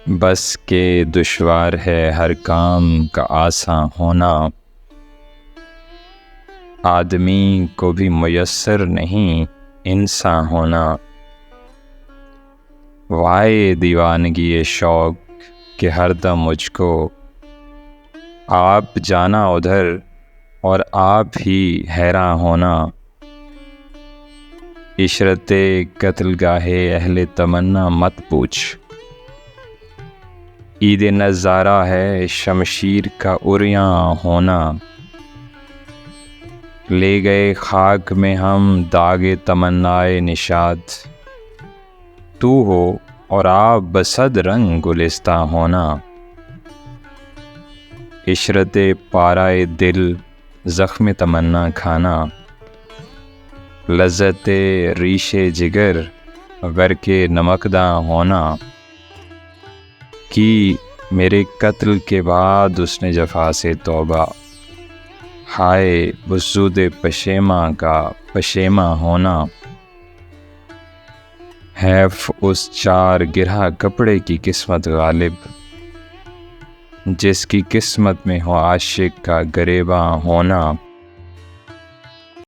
بس کے دشوار ہے ہر کام کا آساں ہونا، آدمی کو بھی میسر نہیں انسان ہونا۔ وائے دیوانگی شوق کہ ہر دم مجھ کو آپ جانا ادھر اور آپ ہی حیراں ہونا۔ عشرت قتل گاہے اہل تمنا مت پوچھ، عید نظارہ ہے شمشیر کا عریاں ہونا۔ لے گئے خاک میں ہم داغ تمنائے نشاط، تو ہو اور آپ بصد رنگ گلستاں ہونا۔ عشرت پارائے دل زخم تمنا کھانا، لذت ریش جگر ور کے نمکداں ہونا۔ کی میرے قتل کے بعد اس نے جفا سے توبہ، ہائے وجود پشیماں کا پشیماں ہونا۔ حیف اس چار گرہ کپڑے کی قسمت غالب، جس کی قسمت میں ہو عاشق کا گریباں ہونا۔